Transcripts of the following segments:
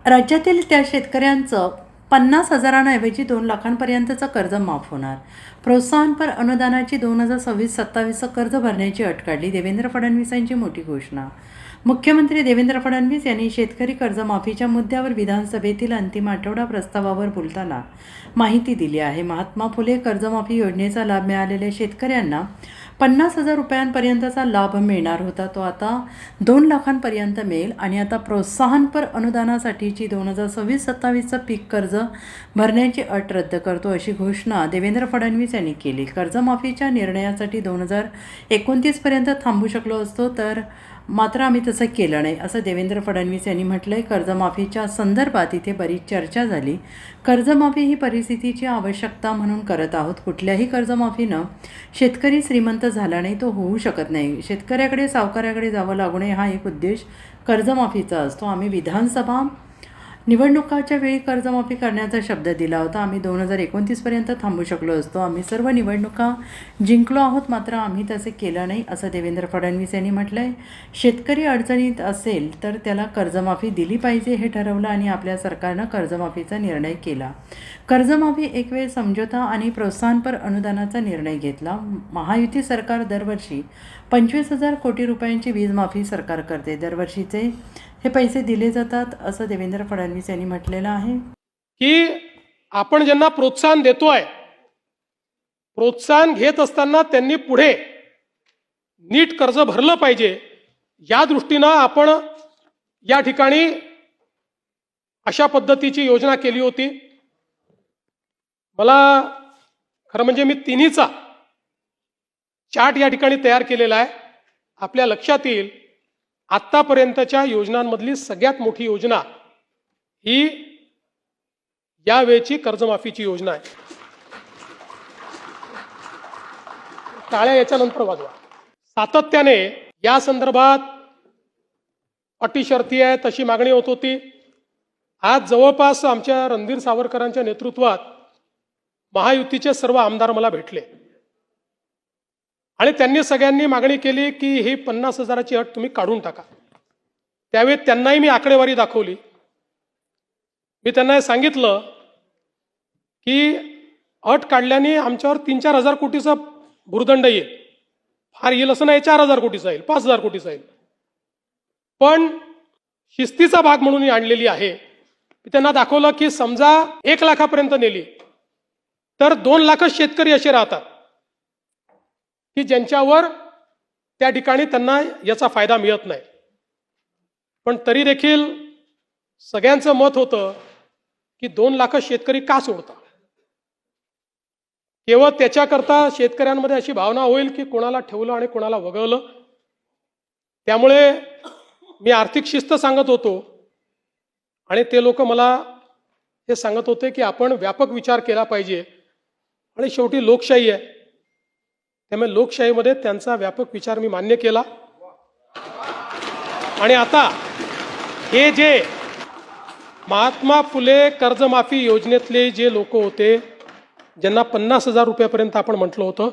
राज्यातील त्या शेतकऱ्यांचं 50,000 2 लाखांपर्यंतचं कर्ज माफ होणार. प्रोत्साहनपर अनुदानाची 2026-27 कर्ज भरण्याची अट काढली. देवेंद्र फडणवीसांची मोठी घोषणा. मुख्यमंत्री देवेंद्र फडणवीस यांनी शेतकरी कर्जमाफीच्या मुद्द्यावर विधानसभेतील अंतिम आठवडा प्रस्तावावर बोलताना माहिती दिली आहे. महात्मा फुले कर्जमाफी योजनेचा लाभ मिळालेल्या शेतकऱ्यांना 50,000 रुपयांपर्यंतचा लाभ मिळणार होता, तो आता 2 लाखांपर्यंत मिळेल. आणि आता प्रोत्साहनपर अनुदानासाठीची 2026-27 पीक कर्ज भरण्याची अट रद्द करतो, अशी घोषणा देवेंद्र फडणवीस यांनी केली. कर्जमाफीच्या निर्णयासाठी 2029पर्यंत थांबू शकलो असतो, तर मात्र आम्ही तसं केलं नाही, असं देवेंद्र फडणवीस यांनी म्हटलं आहे. कर्जमाफीच्या संदर्भात इथे बरीच चर्चा झाली. कर्जमाफी ही परिस्थितीची आवश्यकता म्हणून करत आहोत. कुठल्याही कर्जमाफीनं शेतकरी श्रीमंत झाला नाही, तो होऊ शकत नाही. शेतकऱ्याकडे सावकाराकडे जावं लागू नये, हा एक उद्देश कर्जमाफीचा असतो. आम्ही विधानसभा निवडणुकाच्या वेळी कर्जमाफी करण्याचा शब्द दिला होता. आम्ही 2029पर्यंत थांबू शकलो असतो. आम्ही सर्व निवडणुका जिंकलो आहोत, मात्र आम्ही तसे केलं नाही, असं देवेंद्र फडणवीस यांनी म्हटलं आहे. शेतकरी अडचणीत असेल तर त्याला कर्जमाफी दिली पाहिजे, हे ठरवलं आणि आपल्या सरकारनं कर्जमाफीचा निर्णय केला. कर्जमाफी एक वेळ समझोता आणि प्रोत्साहनपर अनुदानाचा निर्णय घेतला. महायुती सरकार दरवर्षी 25,000 कोटी रुपयांची वीजमाफी सरकार करते. दरवर्षीचे हे पैसे दिले जातात, असं देवेंद्र फडणवीस यांनी म्हटलेलं आहे. की आपण ज्यांना प्रोत्साहन देतोय, प्रोत्साहन घेत असताना त्यांनी पुढे नीट कर्ज भरलं पाहिजे, या दृष्टीनं आपण या ठिकाणी अशा पद्धतीची योजना केली होती. मला खरं म्हणजे मी तिन्हीचा चार्ट या ठिकाणी तयार केलेला आहे. आपल्या लक्षात येईल, आत्तापर्यंतच्या योजनांमधली सगळ्यात मोठी योजना ही यावेळची कर्जमाफीची योजना आहे. टाळ्या याच्यानंतर वाजवा. सातत्याने या संदर्भात अटी शर्ती आहे तशी मागणी होत होती. आज जवळपास आमच्या रणधीर सावरकरांच्या नेतृत्वात महायुतीचे सर्व आमदार मला भेटले आणि त्यांनी सगळ्यांनी मागणी केली की ही 50,000ची अट तुम्ही काढून टाका. त्यावेळी त्यांनाही मी आकडेवारी दाखवली. मी त्यांना हे सांगितलं की अट काढल्याने आमच्यावर 3-4 हजार कोटीचा भुर्दंड येईल. फार येईल असं नाही, 4,000 कोटीचा येईल, 5,000 कोटीचा येईल, पण शिस्तीचा भाग म्हणून ही आणलेली आहे. मी त्यांना दाखवलं की समजा 1 लाखापर्यंत नेली तर 2 लाख शेतकरी असे राहतात की ज्यांच्यावर त्या ठिकाणी त्यांना याचा फायदा मिळत नाही. पण तरी देखील सगळ्यांचं मत होतं की 2 लाख शेतकरी का सोडता. केवळ त्याच्याकरता शेतकऱ्यांमध्ये अशी भावना होईल की कोणाला ठेवलं आणि कोणाला वगळलं. त्यामुळे मी आर्थिक शिस्त सांगत होतो आणि ते लोक मला हे सांगत होते की आपण व्यापक विचार केला पाहिजे आणि शेवटी लोकशाही आहे, त्यामुळे लोकशाहीमध्ये त्यांचा व्यापक विचार मी मान्य केला. आणि आता हे जे महात्मा फुले कर्जमाफी योजनेतले जे लोक होते, ज्यांना 50,000 रुपयापर्यंत आपण म्हटलं होतं,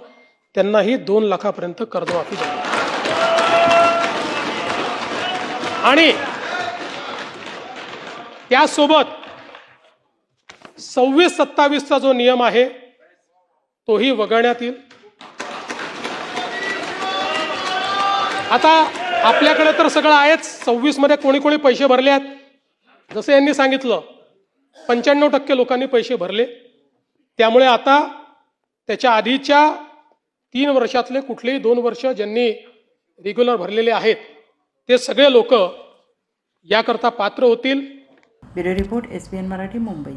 त्यांनाही 2 लाखापर्यंत कर्जमाफी झाली. आणि त्यासोबत 26-27चा जो नियम आहे तोही वगळण्यात येईल. आता आपल्याकडे तर सगळं आहेच. 26 मध्ये कोणी कोणी पैसे भरले आहेत, जसं यांनी सांगितलं 95% लोकांनी पैसे भरले. त्यामुळे आता त्याच्या आधीच्या 3 वर्षातले कुठलेही 2 वर्ष ज्यांनी रेग्युलर भरलेले आहेत ते सगळे लोक याकरता पात्र होतील. Bureau report, SBN Marathi, Mumbai.